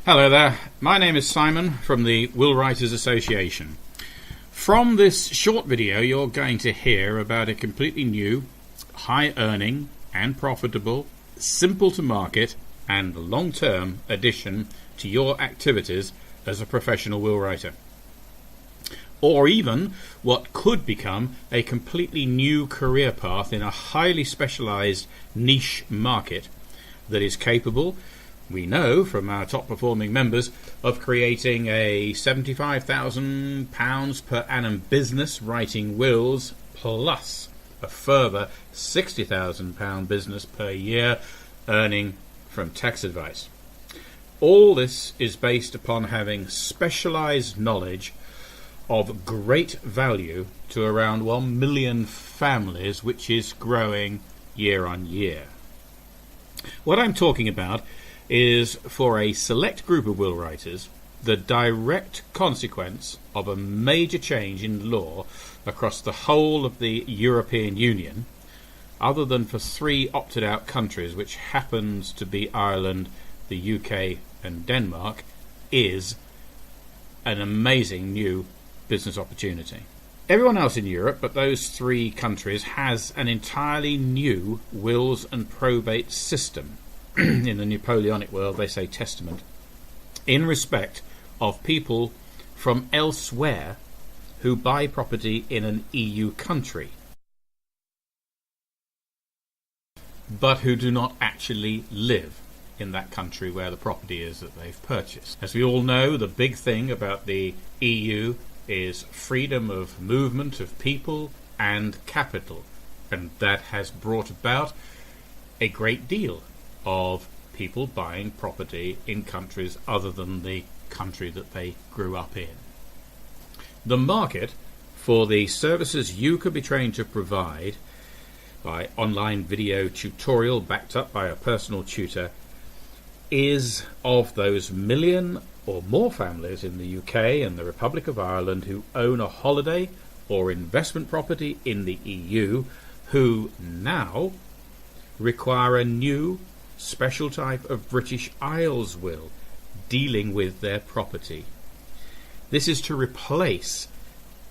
Hello there, my name is Simon from the Willwriters Association. From this short video you're going to hear about a completely new, high earning and profitable, simple to market and long-term addition to your activities as a professional will writer. Or even what could become a completely new career path in a highly specialised niche market that is capable, we know from our top performing members, of creating a £75,000 per annum business writing wills plus a further £60,000 business per year earning from tax advice. All this is based upon having specialised knowledge of great value to around 1 million families, which is growing year on year. What I'm talking about is, for a select group of will writers, the direct consequence of a major change in law across the whole of the European Union, other than for 3 opted out countries, which happens to be Ireland, the UK and Denmark, is an amazing new business opportunity. Everyone else in Europe but those 3 countries has an entirely new wills and probate system. In the Napoleonic world they say testament, in respect of people from elsewhere who buy property in an EU country but who do not actually live in that country where the property is that they've purchased. As we all know, the big thing about the EU is freedom of movement of people and capital, and that has brought about a great deal of people buying property in countries other than the country that they grew up in. The market for the services you could be trained to provide by online video tutorial backed up by a personal tutor is of those million or more families in the UK and the Republic of Ireland who own a holiday or investment property in the EU, who now require a new special type of British Isles will dealing with their property. This is to replace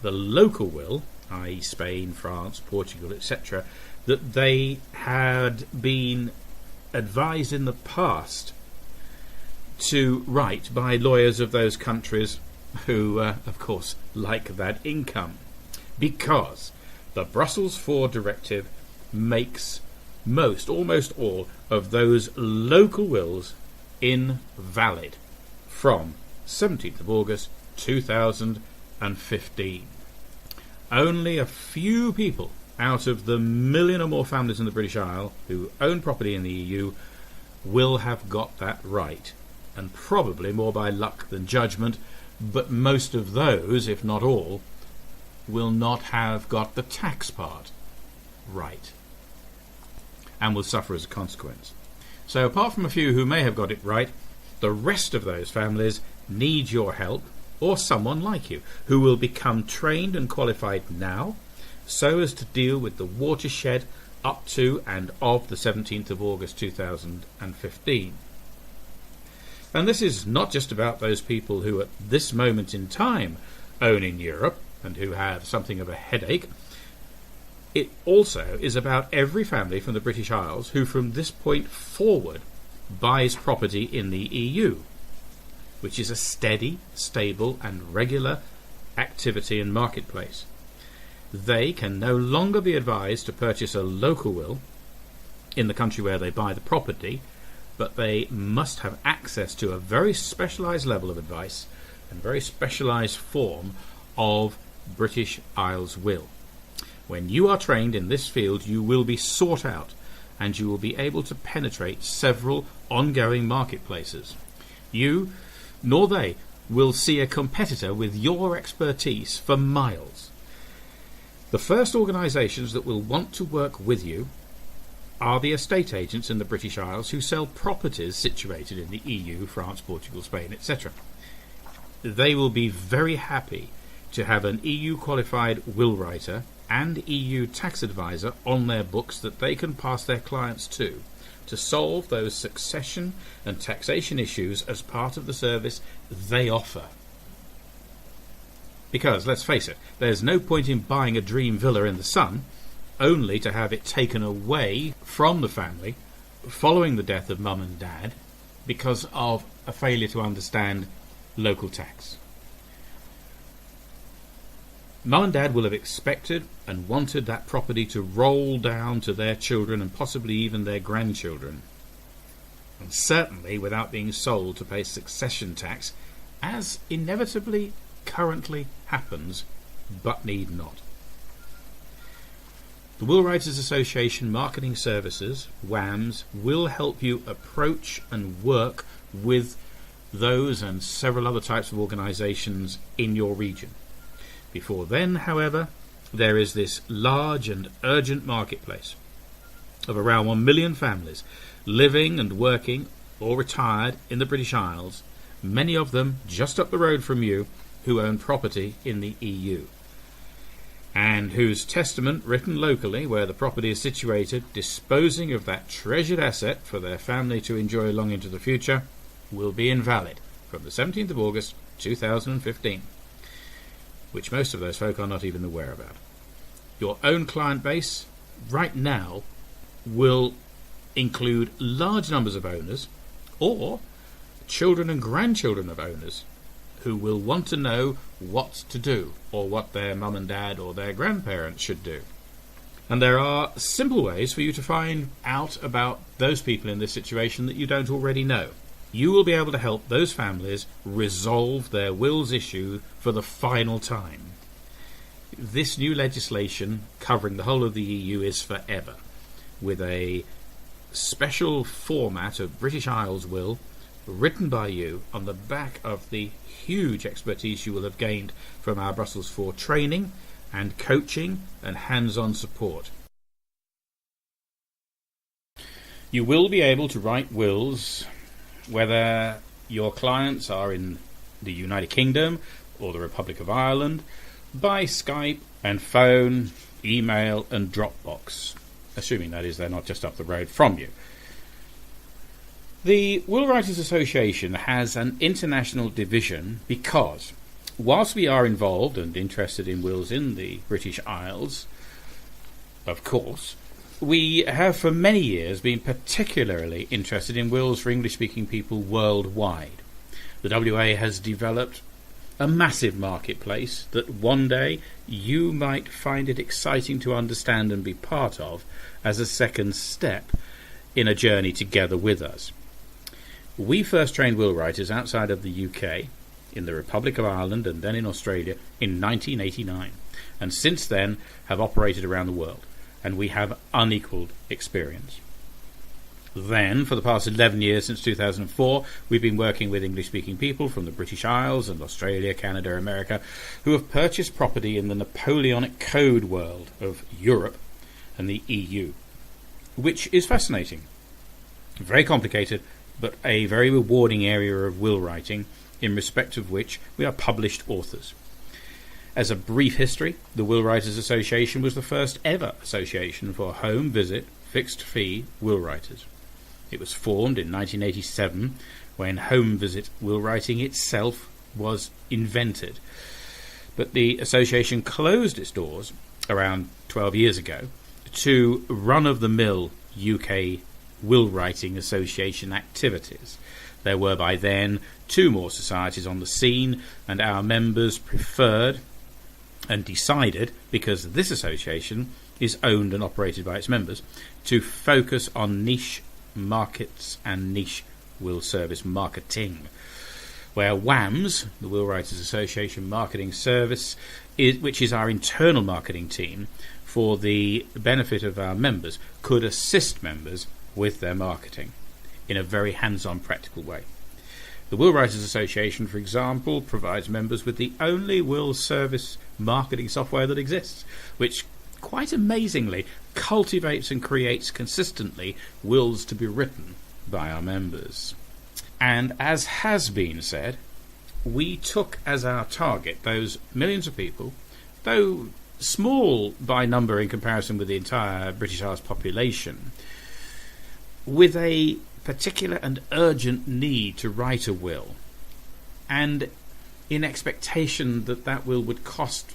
the local will, i.e. Spain, France, Portugal, etc., that they had been advised in the past to write by lawyers of those countries who, of course, like that income, because the Brussels 4 directive makes almost all of those local wills invalid from 17th of August 2015. Only a few people out of the million or more families in the British Isle who own property in the EU will have got that right, and probably more by luck than judgment, but most of those, if not all, will not have got the tax part right and will suffer as a consequence. So apart from a few who may have got it right, the rest of those families need your help, or someone like you who will become trained and qualified now so as to deal with the watershed up to and of the 17th of August 2015. And this is not just about those people who at this moment in time own in Europe and who have something of a headache. It also is about every family from the British Isles who from this point forward buys property in the EU, which is a steady, stable and regular activity and marketplace. They can no longer be advised to purchase a local will in the country where they buy the property, but they must have access to a very specialised level of advice and very specialised form of British Isles will. When you are trained in this field, you will be sought out and you will be able to penetrate several ongoing marketplaces. You, nor they, will see a competitor with your expertise for miles. The first organisations that will want to work with you are the estate agents in the British Isles who sell properties situated in the EU, France, Portugal, Spain, etc. They will be very happy to have an EU qualified will writer and EU tax advisor on their books that they can pass their clients to to solve those succession and taxation issues as part of the service they offer. Because, let's face it, there's no point in buying a dream villa in the sun only to have it taken away from the family following the death of mum and dad because of a failure to understand local tax. Mum and dad will have expected and wanted that property to roll down to their children and possibly even their grandchildren, and certainly without being sold to pay succession tax, as inevitably currently happens, but need not. The Willwriters Association Marketing Services, WAMS, will help you approach and work with those and several other types of organisations in your region. Before then, however, there is this large and urgent marketplace of around 1 million families living and working or retired in the British Isles, many of them just up the road from you, who own property in the EU, and whose testament, written locally where the property is situated, disposing of that treasured asset for their family to enjoy long into the future, will be invalid from the 17th of August 2015, which most of those folk are not even aware about. Your own client base right now will include large numbers of owners or children and grandchildren of owners who will want to know what to do or what their mum and dad or their grandparents should do. And there are simple ways for you to find out about those people in this situation that you don't already know. You will be able to help those families resolve their wills issue for the final time. This new legislation covering the whole of the EU is forever, with a special format of British Isles will written by you on the back of the huge expertise you will have gained from our Brussels 4 training and coaching and hands-on support. You will be able to write wills whether your clients are in the United Kingdom or the Republic of Ireland by Skype and phone, email and Dropbox, assuming that is they're not just up the road from you. The Willwriters Association has an international division because, whilst we are involved and interested in wills in the British Isles, of course, we have for many years been particularly interested in wills for English-speaking people worldwide. The WA has developed a massive marketplace that one day you might find it exciting to understand and be part of as a second step in a journey together with us. We first trained Willwriters outside of the UK, in the Republic of Ireland and then in Australia in 1989, and since then have operated around the world, and we have unequalled experience. Then, for the past 11 years since 2004, we've been working with English-speaking people from the British Isles and Australia, Canada, America, who have purchased property in the Napoleonic code world of Europe and the EU, which is fascinating, very complicated, but a very rewarding area of will writing, in respect of which we are published authors. As a brief history, the Willwriters Association was the first ever association for home visit, fixed fee will writers. It was formed in 1987 when home visit will writing itself was invented. But the association closed its doors around 12 years ago to run-of-the-mill UK Willwriting Association activities. There were by then 2 more societies on the scene, and our members preferred and decided, because this association is owned and operated by its members, to focus on niche markets and niche will service marketing, where WAMS, the Willwriters Association Marketing Service, which is our internal marketing team for the benefit of our members, could assist members with their marketing in a very hands-on, practical way. The Willwriters Association, for example, provides members with the only will service marketing software that exists, which quite amazingly cultivates and creates consistently wills to be written by our members. And as has been said, we took as our target those millions of people, though small by number in comparison with the entire British Isles population, with a particular and urgent need to write a will, and in expectation that that will would cost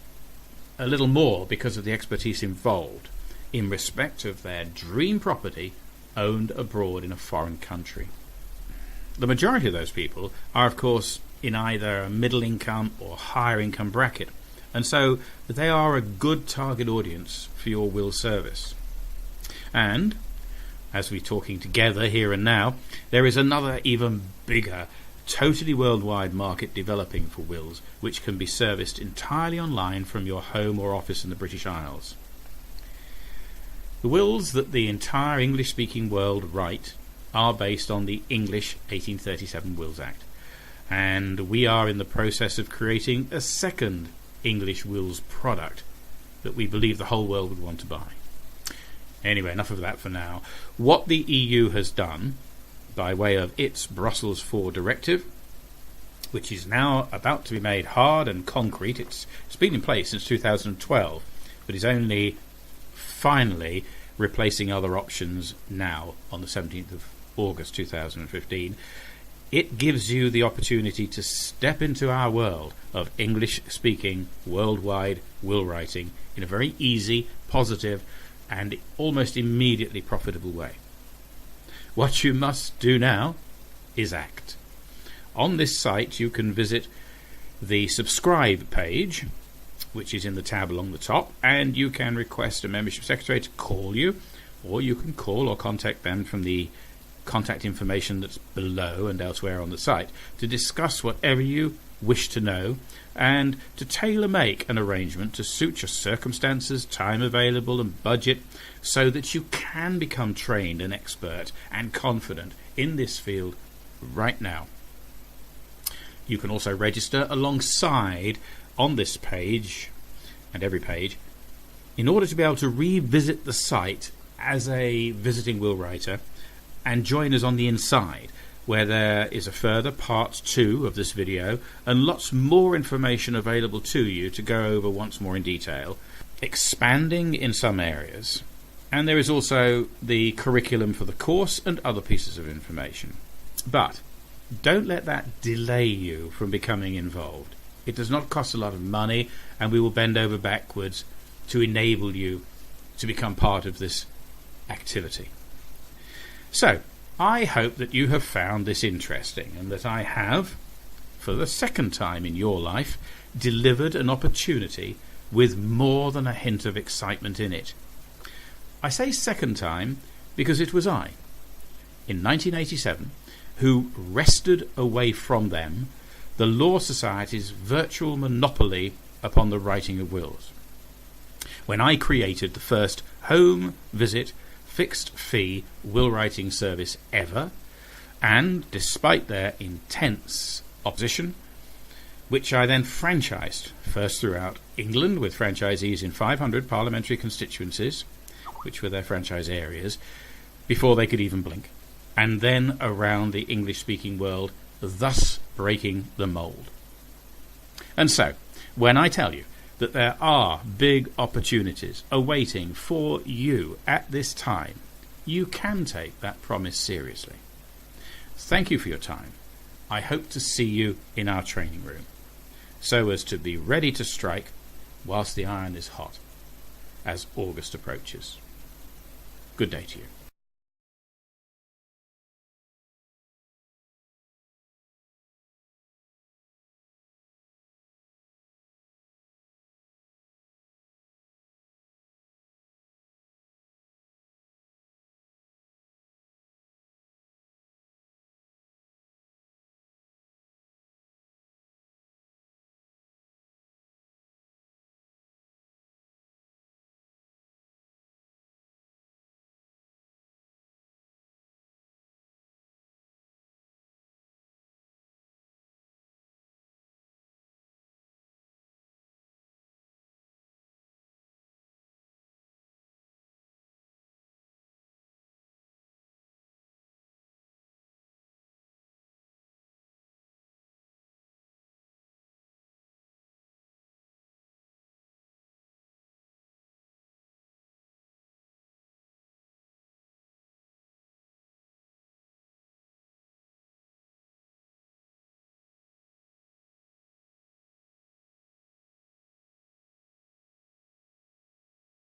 a little more because of the expertise involved in respect of their dream property owned abroad in a foreign country. The majority of those people are, of course, in either a middle income or higher income bracket, and so they are a good target audience for your will service. And as we're talking together here and now, there is another even bigger, totally worldwide market developing for wills, which can be serviced entirely online from your home or office in the British Isles. The wills that the entire English-speaking world write are based on the English 1837 Wills Act, and we are in the process of creating a second English wills product that we believe the whole world would want to buy. Anyway, enough of that for now. What the EU has done by way of its Brussels IV directive, which is now about to be made hard and concrete. It's been in place since 2012, but is only finally replacing other options now on the 17th of August 2015. It gives you the opportunity to step into our world of English-speaking, worldwide will writing in a very easy, positive, and almost immediately profitable way. What you must do now is act. On this site you can visit the subscribe page, which is in the tab along the top, and you can request a membership secretary to call you, or you can call or contact them from the contact information that's below and elsewhere on the site to discuss whatever you wish to know and to tailor-make an arrangement to suit your circumstances, time available and budget, so that you can become trained and expert and confident in this field right now. You can also register alongside on this page and every page in order to be able to revisit the site as a visiting will writer and join us on the inside, where there is a further part 2 of this video and lots more information available to you to go over once more in detail, expanding in some areas. And there is also the curriculum for the course and other pieces of information. But don't let that delay you from becoming involved. It does not cost a lot of money, and we will bend over backwards to enable you to become part of this activity. So, I hope that you have found this interesting, and that I have, for the second time in your life, delivered an opportunity with more than a hint of excitement in it. I say second time because it was I, in 1987, who wrested away from them the Law Society's virtual monopoly upon the writing of wills, when I created the first home visit fixed fee will writing service ever, and despite their intense opposition, which I then franchised, first throughout England with franchisees in 500 parliamentary constituencies, which were their franchise areas, before they could even blink, and then around the English-speaking world, thus breaking the mould. And so, when I tell you that there are big opportunities awaiting for you at this time, you can take that promise seriously. Thank you for your time. I hope to see you in our training room, so as to be ready to strike whilst the iron is hot, as August approaches. Good day to you.